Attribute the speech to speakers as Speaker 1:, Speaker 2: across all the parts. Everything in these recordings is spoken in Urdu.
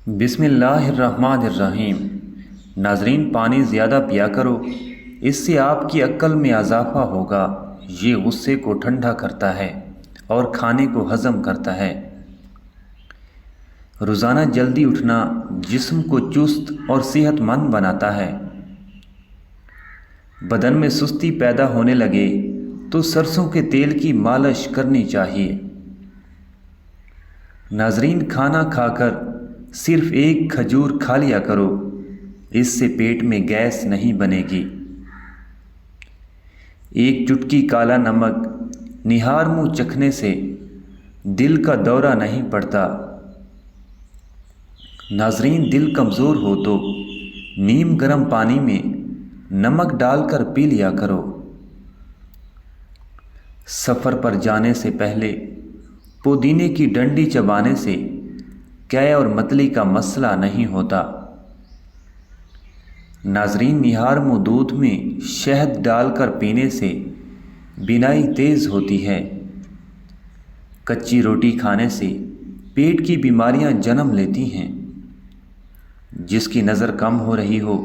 Speaker 1: بسم اللہ الرحمن الرحیم۔ ناظرین، پانی زیادہ پیا کرو، اس سے آپ کی عقل میں اضافہ ہوگا۔ یہ غصے کو ٹھنڈا کرتا ہے اور کھانے کو ہضم کرتا ہے۔ روزانہ جلدی اٹھنا جسم کو چست اور صحت مند بناتا ہے۔ بدن میں سستی پیدا ہونے لگے تو سرسوں کے تیل کی مالش کرنی چاہیے۔ ناظرین، کھانا کھا کر صرف ایک کھجور کھا لیا کرو، اس سے پیٹ میں گیس نہیں بنے گی۔ ایک چٹکی کالا نمک نہار منہ چکھنے سے دل کا دورہ نہیں پڑتا۔ ناظرین، دل کمزور ہو تو نیم گرم پانی میں نمک ڈال کر پی لیا کرو۔ سفر پر جانے سے پہلے پودینے کی ڈنڈی چبانے سے قے اور متلی کا مسئلہ نہیں ہوتا۔ ناظرین، نہار منہ دودھ میں شہد ڈال کر پینے سے بینائی تیز ہوتی ہے۔ کچی روٹی کھانے سے پیٹ کی بیماریاں جنم لیتی ہیں۔ جس کی نظر کم ہو رہی ہو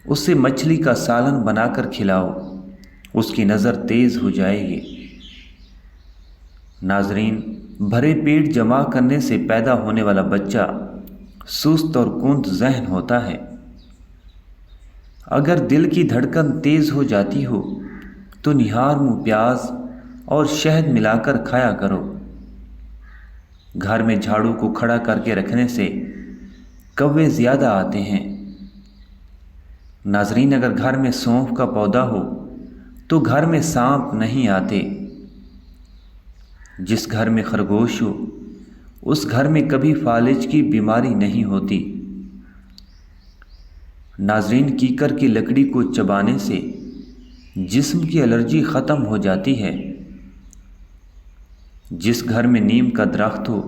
Speaker 1: اسے مچھلی کا سالن بنا کر کھلاؤ، اس کی نظر تیز ہو جائے گی۔ ناظرین، بھرے پیٹ جمع کرنے سے پیدا ہونے والا بچہ سست اور کند ذہن ہوتا ہے۔ اگر دل کی دھڑکن تیز ہو جاتی ہو تو نہار منہ پیاز اور شہد ملا کر کھایا کرو۔ گھر میں جھاڑو کو کھڑا کر کے رکھنے سے کوے زیادہ آتے ہیں۔ ناظرین، اگر گھر میں سونف کا پودا ہو تو گھر میں سانپ نہیں آتے۔ جس گھر میں خرگوش ہو اس گھر میں کبھی فالج کی بیماری نہیں ہوتی۔ ناظرین، کیکر کی لکڑی کو چبانے سے جسم کی الرجی ختم ہو جاتی ہے۔ جس گھر میں نیم کا درخت ہو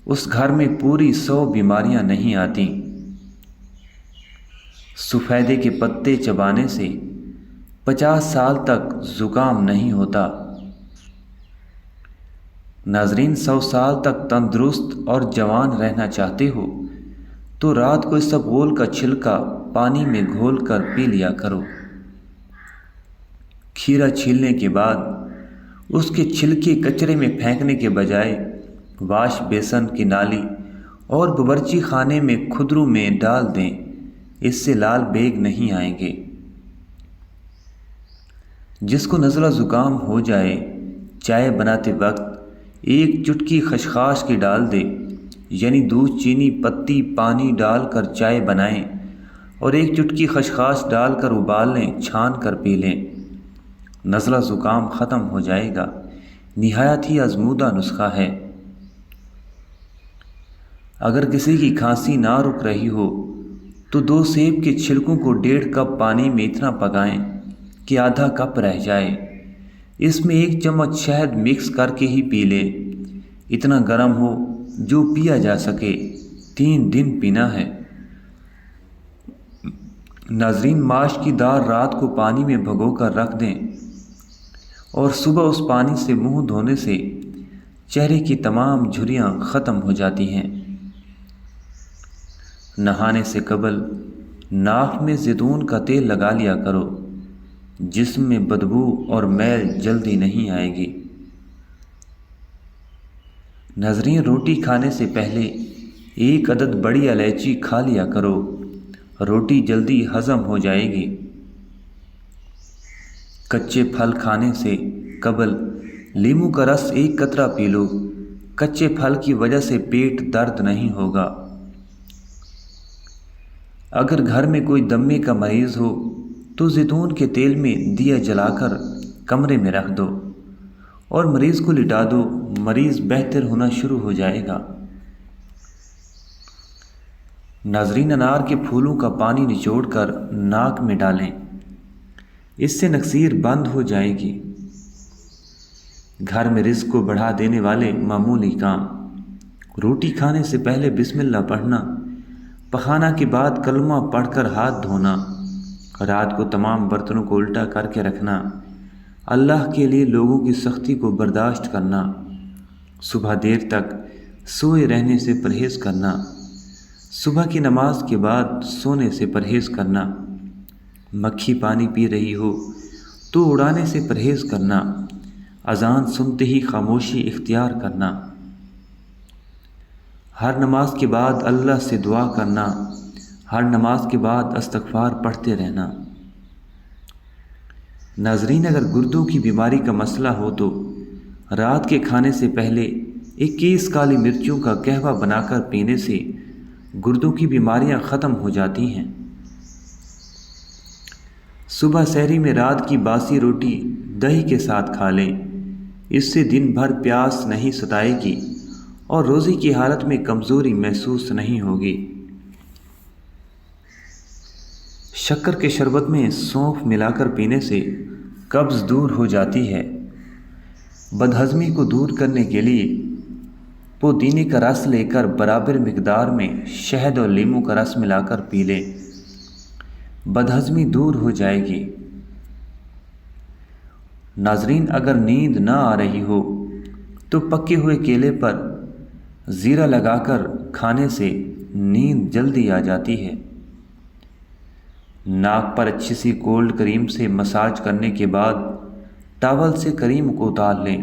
Speaker 1: اس گھر میں پوری 100 بیماریاں نہیں آتی۔ سفیدے کے پتے چبانے سے 50 سال تک زکام نہیں ہوتا۔ ناظرین، 100 سال تک تندرست اور جوان رہنا چاہتے ہو تو رات کو اسبغول کا چھلکا پانی میں گھول کر پی لیا کرو۔ کھیرا چھیلنے کے بعد اس کے چھلکے کچرے میں پھینکنے کے بجائے واش بیسن کی نالی اور باورچی خانے میں کھدرو میں ڈال دیں، اس سے لال بیگ نہیں آئیں گے۔ جس کو نزلہ زکام ہو جائے چائے بناتے وقت ایک چٹکی خشخاش کی ڈال دے، یعنی دودھ، چینی، پتی، پانی ڈال کر چائے بنائیں اور ایک چٹکی خشخاش ڈال کر ابال لیں، چھان کر پی لیں، نزلہ زکام ختم ہو جائے گا۔ نہایت ہی آزمودہ نسخہ ہے۔ اگر کسی کی کھانسی نہ رک رہی ہو تو 2 سیب کے چھلکوں کو 1.5 کپ پانی میں اتنا پکائیں کہ آدھا کپ رہ جائے، اس میں 1 چمچ شہد مکس کر کے ہی پی لے، اتنا گرم ہو جو پیا جا سکے، 3 دن پینا ہے۔ ناظرین، ماش کی دال رات کو پانی میں بھگو کر رکھ دیں اور صبح اس پانی سے منہ دھونے سے چہرے کی تمام جھریاں ختم ہو جاتی ہیں۔ نہانے سے قبل ناک میں زیتون کا تیل لگا لیا کرو، جسم میں بدبو اور میل جلدی نہیں آئے گی۔ ناظرین، روٹی کھانے سے پہلے 1 عدد بڑی الائچی کھا لیا کرو، روٹی جلدی ہضم ہو جائے گی۔ کچے پھل کھانے سے قبل لیموں کا رس 1 قطرہ پی لو، کچے پھل کی وجہ سے پیٹ درد نہیں ہوگا۔ اگر گھر میں کوئی دمے کا مریض ہو تو زیتون کے تیل میں دیا جلا کر کمرے میں رکھ دو اور مریض کو لٹا دو، مریض بہتر ہونا شروع ہو جائے گا۔ ناظرین، انار کے پھولوں کا پانی نچوڑ کر ناک میں ڈالیں، اس سے نکسیر بند ہو جائے گی۔ گھر میں رزق کو بڑھا دینے والے معمولی کام: روٹی کھانے سے پہلے بسم اللہ پڑھنا، پخانہ کے بعد کلمہ پڑھ کر ہاتھ دھونا، رات کو تمام برتنوں کو الٹا کر کے رکھنا، اللہ کے لیے لوگوں کی سختی کو برداشت کرنا، صبح دیر تک سوئے رہنے سے پرہیز کرنا، صبح کی نماز کے بعد سونے سے پرہیز کرنا، مکھی پانی پی رہی ہو تو اڑانے سے پرہیز کرنا، اذان سنتے ہی خاموشی اختیار کرنا، ہر نماز کے بعد اللہ سے دعا کرنا، ہر نماز کے بعد استغفار پڑھتے رہنا۔ ناظرین، اگر گردوں کی بیماری کا مسئلہ ہو تو رات کے کھانے سے پہلے 21 کالی مرچوں کا قہوہ بنا کر پینے سے گردوں کی بیماریاں ختم ہو جاتی ہیں۔ صبح سحری میں رات کی باسی روٹی دہی کے ساتھ کھا لیں، اس سے دن بھر پیاس نہیں ستائے گی اور روزے کی حالت میں کمزوری محسوس نہیں ہوگی۔ شکر کے شربت میں سونف ملا کر پینے سے قبض دور ہو جاتی ہے۔ بدہضمی کو دور کرنے کے لیے پودینے کا رس لے کر برابر مقدار میں شہد اور لیموں کا رس ملا کر پی لیں، بدہضمی دور ہو جائے گی۔ ناظرین، اگر نیند نہ آ رہی ہو تو پکے ہوئے کیلے پر زیرہ لگا کر کھانے سے نیند جلدی آ جاتی ہے۔ ناک پر اچھی سی کولڈ کریم سے مساج کرنے کے بعد ٹاول سے کریم کو اتار لیں۔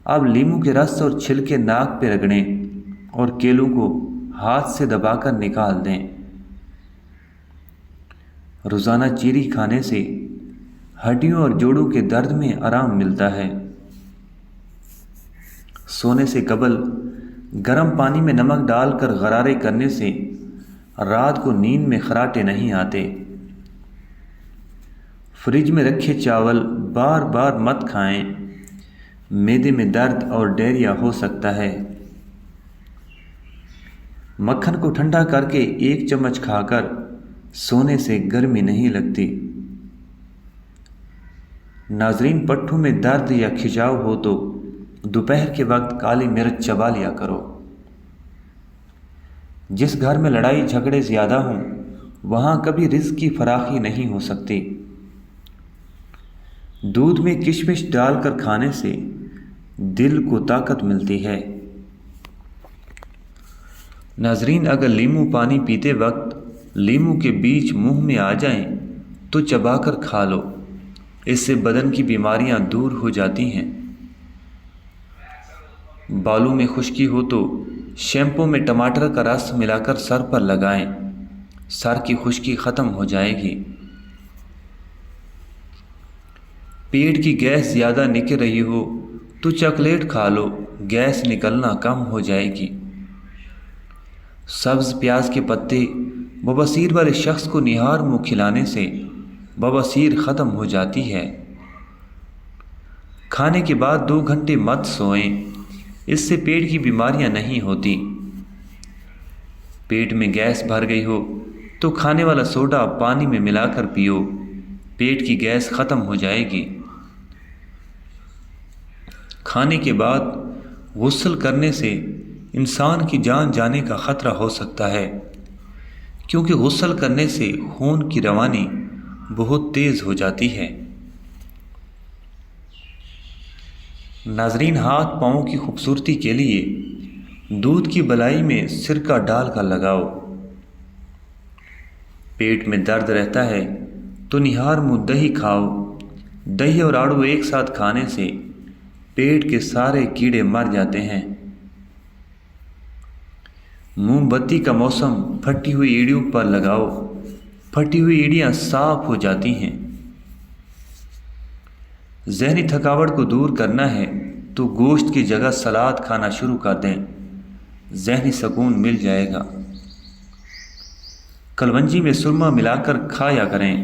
Speaker 1: اب لیموں کے رس اور چھلکے ناک پہ رگڑیں اور کیلوں کو ہاتھ سے دبا کر نکال دیں۔ روزانہ چیری کھانے سے ہڈیوں اور جوڑوں کے درد میں آرام ملتا ہے۔ سونے سے قبل گرم پانی میں نمک ڈال کر غرارے کرنے سے رات کو نیند میں خراٹے نہیں آتے۔ فریج میں رکھے چاول بار بار مت کھائیں، معدے میں درد اور ڈائریا ہو سکتا ہے۔ مکھن کو ٹھنڈا کر کے 1 چمچ کھا کر سونے سے گرمی نہیں لگتی۔ ناظرین، پٹھوں میں درد یا کھچاؤ ہو تو دوپہر کے وقت کالی مرچ چبا لیا کرو۔ جس گھر میں لڑائی جھگڑے زیادہ ہوں وہاں کبھی رزق کی فراخی نہیں ہو سکتی۔ دودھ میں کشمش ڈال کر کھانے سے دل کو طاقت ملتی ہے۔ ناظرین، اگر لیموں پانی پیتے وقت لیموں کے بیج منہ میں آ جائیں تو چبا کر کھا لو، اس سے بدن کی بیماریاں دور ہو جاتی ہیں۔ بالوں میں خشکی ہو تو شیمپو میں ٹماٹر کا رس ملا کر سر پر لگائیں، سر کی خشکی ختم ہو جائے گی۔ پیٹ کی گیس زیادہ نکل رہی ہو تو چاکلیٹ کھا لو، گیس نکلنا کم ہو جائے گی۔ سبز پیاز کے پتے بواسیر والے شخص کو نہار منہ کھلانے سے بواسیر ختم ہو جاتی ہے۔ کھانے کے بعد 2 گھنٹے مت سوئیں، اس سے پیٹ کی بیماریاں نہیں ہوتی۔ پیٹ میں گیس بھر گئی ہو تو کھانے والا سوڈا پانی میں ملا کر پیو، پیٹ کی گیس ختم ہو جائے گی۔ کھانے کے بعد غسل کرنے سے انسان کی جان جانے کا خطرہ ہو سکتا ہے، کیونکہ غسل کرنے سے خون کی روانی بہت تیز ہو جاتی ہے۔ ناظرین، ہاتھ پاؤں کی خوبصورتی کے لیے دودھ کی بلائی میں سرکہ ڈال کر لگاؤ۔ پیٹ میں درد رہتا ہے تو نہار منہ دہی کھاؤ، دہی اور آڑو ایک ساتھ کھانے سے پیٹ کے سارے کیڑے مر جاتے ہیں۔ موم بتی کا موسم پھٹی ہوئی ایڑیوں پر لگاؤ، پھٹی ہوئی ایڑیاں صاف ہو جاتی ہیں۔ ذہنی تھکاوٹ کو دور کرنا ہے تو گوشت کی جگہ سلاد کھانا شروع کر دیں، ذہنی سکون مل جائے گا۔ کلونجی میں سرما ملا کر کھایا کریں،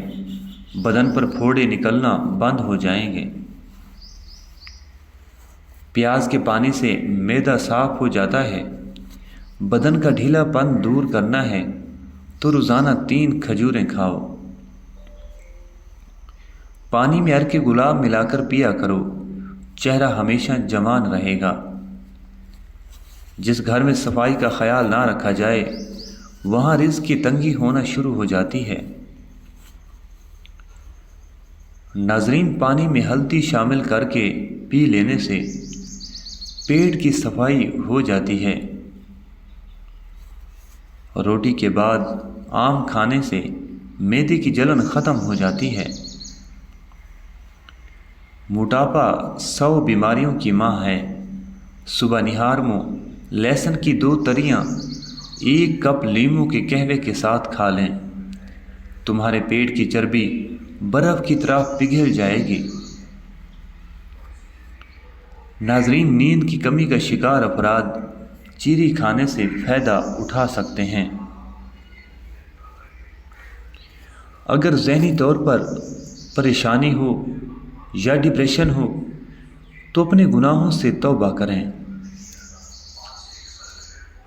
Speaker 1: بدن پر پھوڑے نکلنا بند ہو جائیں گے۔ پیاز کے پانی سے معدہ صاف ہو جاتا ہے۔ بدن کا ڈھیلا پن دور کرنا ہے تو روزانہ 3 کھجوریں کھاؤ۔ پانی میں عرق گلاب ملا کر پیا کرو، چہرہ ہمیشہ جوان رہے گا۔ جس گھر میں صفائی کا خیال نہ رکھا جائے وہاں رزق کی تنگی ہونا شروع ہو جاتی ہے۔ ناظرین، پانی میں ہلدی شامل کر کے پی لینے سے پیٹ کی صفائی ہو جاتی ہے۔ روٹی کے بعد آم کھانے سے معدے کی جلن ختم ہو جاتی ہے۔ موٹاپا 100 بیماریوں کی ماں ہے۔ صبح نہار میں لہسن کی 2 تریاں 1 کپ لیموں کے قہوے کے ساتھ کھا لیں۔ تمہارے پیٹ کی چربی برف کی طرح پگھل جائے گی۔ ناظرین، نیند کی کمی کا شکار افراد چیری کھانے سے فائدہ اٹھا سکتے ہیں۔ اگر ذہنی طور پر پریشانی ہو یا ڈپریشن ہو تو اپنے گناہوں سے توبہ کریں۔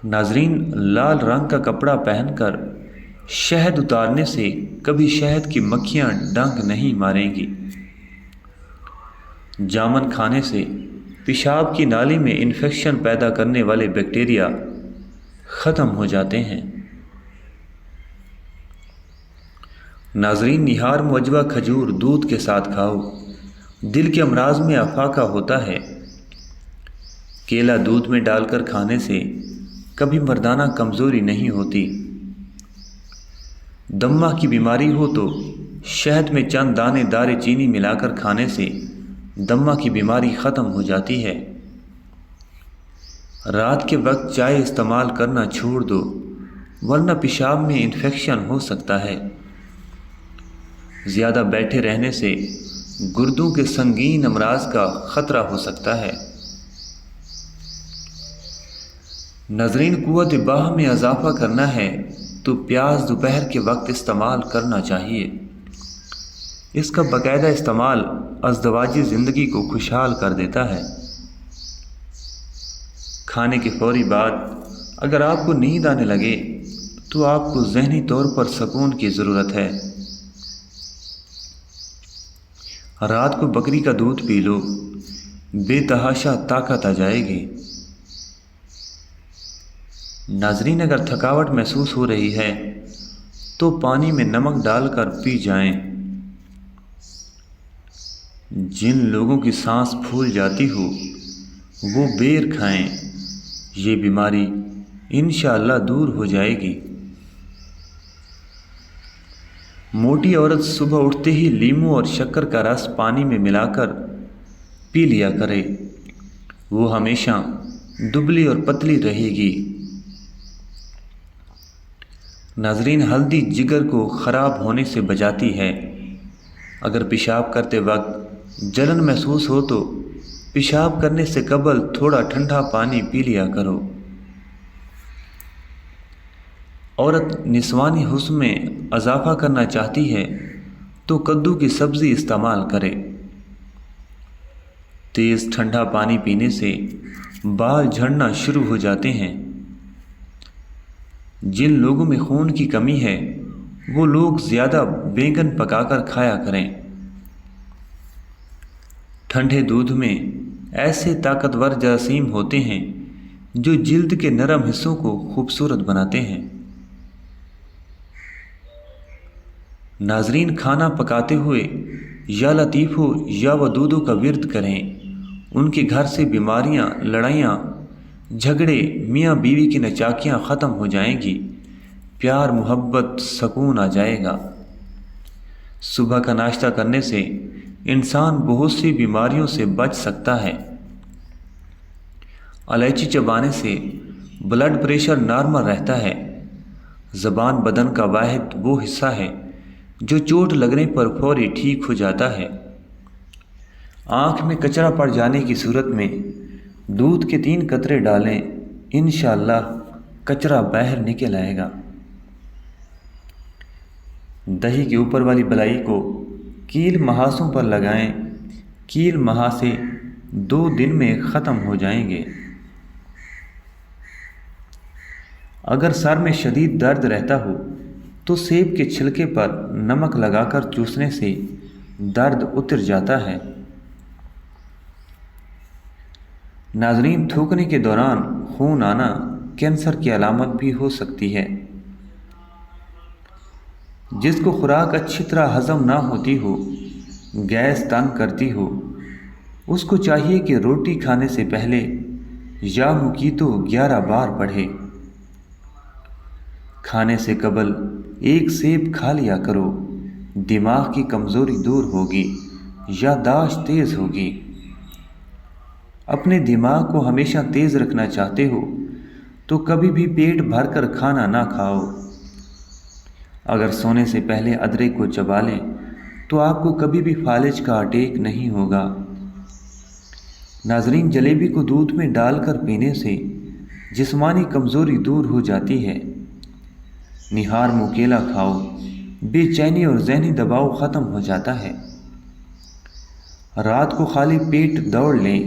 Speaker 1: ناظرین، لال رنگ کا کپڑا پہن کر شہد اتارنے سے کبھی شہد کی مکھیاں ڈنک نہیں ماریں گی۔ جامن کھانے سے پیشاب کی نالی میں انفیکشن پیدا کرنے والے بیکٹیریا ختم ہو جاتے ہیں۔ ناظرین، نہار میں اجوا کھجور دودھ کے ساتھ کھاؤ، دل کے امراض میں افاقہ ہوتا ہے۔ کیلا دودھ میں ڈال کر کھانے سے کبھی مردانہ کمزوری نہیں ہوتی۔ دمہ کی بیماری ہو تو شہد میں چند دانے دار چینی ملا کر کھانے سے دمہ کی بیماری ختم ہو جاتی ہے۔ رات کے وقت چائے استعمال کرنا چھوڑ دو، ورنہ پیشاب میں انفیکشن ہو سکتا ہے۔ زیادہ بیٹھے رہنے سے گردوں کے سنگین امراض کا خطرہ ہو سکتا ہے۔ ناظرین، قوت باہ میں اضافہ کرنا ہے تو پیاز دوپہر کے وقت استعمال کرنا چاہیے۔ اس کا باقاعدہ استعمال ازدواجی زندگی کو خوشحال کر دیتا ہے۔ کھانے کے فوری بعد اگر آپ کو نیند آنے لگے تو آپ کو ذہنی طور پر سکون کی ضرورت ہے۔ رات کو بکری کا دودھ پی لو، بے تحاشا طاقت آ جائے گی۔ ناظرین، اگر تھکاوٹ محسوس ہو رہی ہے تو پانی میں نمک ڈال کر پی جائیں۔ جن لوگوں کی سانس پھول جاتی ہو وہ بیر کھائیں، یہ بیماری انشاءاللہ دور ہو جائے گی۔ موٹی عورت صبح اٹھتے ہی لیموں اور شکر کا رس پانی میں ملا کر پی لیا کرے، وہ ہمیشہ دبلی اور پتلی رہے گی۔ ناظرین، ہلدی جگر کو خراب ہونے سے بچاتی ہے۔ اگر پیشاب کرتے وقت جلن محسوس ہو تو پیشاب کرنے سے قبل تھوڑا ٹھنڈا پانی پی لیا کرو۔ عورت نسوانی حسن میں اضافہ کرنا چاہتی ہے تو کدو کی سبزی استعمال کرے۔ تیز ٹھنڈا پانی پینے سے بال جھڑنا شروع ہو جاتے ہیں۔ جن لوگوں میں خون کی کمی ہے وہ لوگ زیادہ بینگن پکا کر کھایا کریں۔ ٹھنڈے دودھ میں ایسے طاقتور جراثیم ہوتے ہیں جو جلد کے نرم حصوں کو خوبصورت بناتے ہیں۔ ناظرین، کھانا پکاتے ہوئے یا لطیفوں یا ودودوں کا ورد کریں، ان کے گھر سے بیماریاں، لڑائیاں، جھگڑے، میاں بیوی کی نچاکیاں ختم ہو جائیں گی، پیار، محبت، سکون آ جائے گا۔ صبح کا ناشتہ کرنے سے انسان بہت سی بیماریوں سے بچ سکتا ہے۔ الائچی چبانے سے بلڈ پریشر نارمل رہتا ہے۔ زبان بدن کا واحد وہ حصہ ہے جو چوٹ لگنے پر فوری ٹھیک ہو جاتا ہے۔ آنکھ میں کچرا پڑ جانے کی صورت میں دودھ کے 3 قطرے ڈالیں، انشاءاللہ کچرا باہر نکل آئے گا۔ دہی کے اوپر والی بلائی کو کیل مہاسوں پر لگائیں، کیل مہاسے 2 دن میں ختم ہو جائیں گے۔ اگر سر میں شدید درد رہتا ہو تو سیب کے چھلکے پر نمک لگا کر چوسنے سے درد اتر جاتا ہے۔ ناظرین، تھوکنے کے دوران خون آنا کینسر کی علامت بھی ہو سکتی ہے۔ جس کو خوراک اچھی طرح ہضم نہ ہوتی ہو، گیس تنگ کرتی ہو، اس کو چاہیے کہ روٹی کھانے سے پہلے یا موکیتو 11 بار پڑھے۔ کھانے سے قبل ایک سیب کھا لیا کرو، دماغ کی کمزوری دور ہوگی، یادداشت تیز ہوگی۔ اپنے دماغ کو ہمیشہ تیز رکھنا چاہتے ہو تو کبھی بھی پیٹ بھر کر کھانا نہ کھاؤ۔ اگر سونے سے پہلے ادرک کو چبا لیں تو آپ کو کبھی بھی فالج کا اٹیک نہیں ہوگا۔ ناظرین، جلیبی کو دودھ میں ڈال کر پینے سے جسمانی کمزوری دور ہو جاتی ہے۔ نہار منہ کیلا کھاؤ، بے چینی اور ذہنی دباؤ ختم ہو جاتا ہے۔ رات کو خالی پیٹ دوڑ لیں،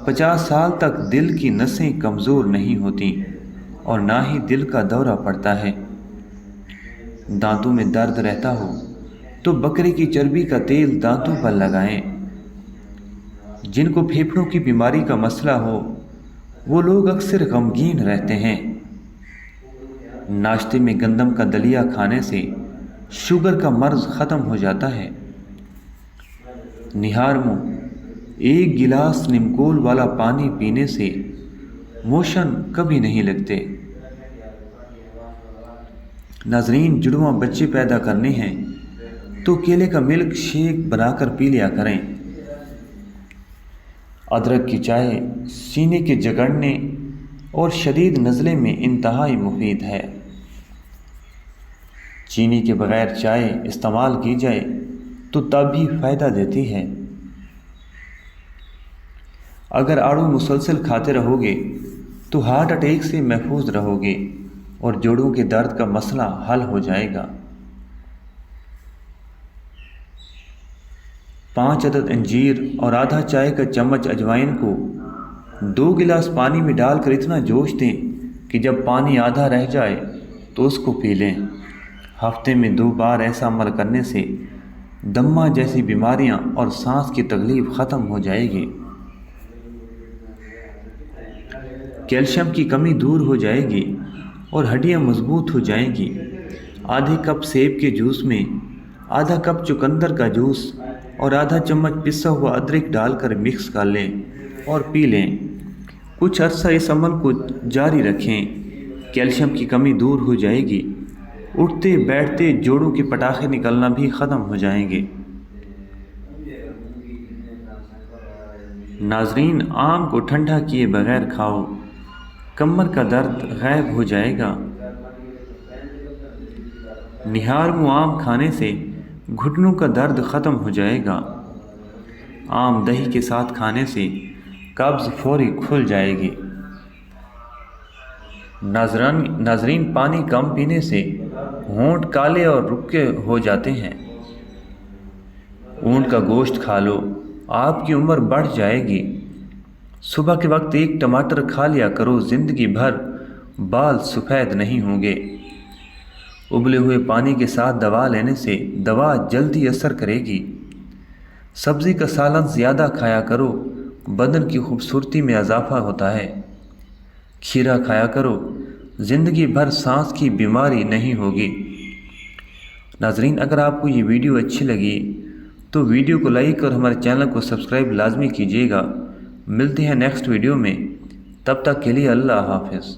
Speaker 1: 50 سال تک دل کی نسیں کمزور نہیں ہوتی اور نہ ہی دل کا دورہ پڑتا ہے۔ دانتوں میں درد رہتا ہو تو بکرے کی چربی کا تیل دانتوں پر لگائیں۔ جن کو پھیپھڑوں کی بیماری کا مسئلہ ہو وہ لوگ اکثر غمگین رہتے ہیں۔ ناشتے میں گندم کا دلیا کھانے سے شوگر کا مرض ختم ہو جاتا ہے۔ نہار منہ ایک گلاس نمکول والا پانی پینے سے موشن کبھی نہیں لگتے۔ ناظرین، جڑواں بچے پیدا کرنے ہیں تو کیلے کا ملک شیک بنا کر پی لیا کریں۔ ادرک کی چائے سینے کے جگڑنے اور شدید نزلے میں انتہائی مفید ہے۔ چینی کے بغیر چائے استعمال کی جائے تو تب بھی فائدہ دیتی ہے۔ اگر آڑو مسلسل کھاتے رہو گے تو ہارٹ اٹیک سے محفوظ رہو گے اور جوڑوں کے درد کا مسئلہ حل ہو جائے گا۔ 5 عدد انجیر اور آدھا چائے کا چمچ اجوائن کو 2 گلاس پانی میں ڈال کر اتنا جوش دیں کہ جب پانی آدھا رہ جائے تو اس کو پی لیں۔ ہفتے میں 2 بار ایسا عمل کرنے سے دمہ جیسی بیماریاں اور سانس کی تکلیف ختم ہو جائے گی۔ کیلشیم کی کمی دور ہو جائے گی اور ہڈیاں مضبوط ہو جائیں گی۔ آدھے کپ سیب کے جوس میں آدھا کپ چقندر کا جوس اور آدھا چمچ پسا ہوا ادرک ڈال کر مکس کر لیں اور پی لیں۔ کچھ عرصہ اس عمل کو جاری رکھیں، کیلشیم کی کمی دور ہو جائے گی، اٹھتے بیٹھتے جوڑوں کے پٹاخے نکلنا بھی ختم ہو جائیں گے۔ ناظرین، آم کو ٹھنڈا کیے بغیر کھاؤ، کمر کا درد غائب ہو جائے گا۔ نہار منہ آم کھانے سے گھٹنوں کا درد ختم ہو جائے گا۔ آم دہی کے ساتھ کھانے سے قبض فوری کھل جائے گی۔ ناظرین، پانی کم پینے سے ہونٹ کالے اور رکے ہو جاتے ہیں۔ اونٹ کا گوشت کھا لو، آپ کی عمر بڑھ جائے گی۔ صبح کے وقت 1 ٹماٹر کھا لیا کرو، زندگی بھر بال سفید نہیں ہوں گے۔ ابلے ہوئے پانی کے ساتھ دوا لینے سے دوا جلدی اثر کرے گی۔ سبزی کا سالن زیادہ کھایا کرو، بدن کی خوبصورتی میں اضافہ ہوتا ہے۔ کھیرا کھایا کرو، زندگی بھر سانس کی بیماری نہیں ہوگی۔ ناظرین، اگر آپ کو یہ ویڈیو اچھی لگی تو ویڈیو کو لائک اور ہمارے چینل کو سبسکرائب لازمی کیجیے گا۔ ملتے ہیں نیکسٹ ویڈیو میں، تب تک کے لیے اللہ حافظ۔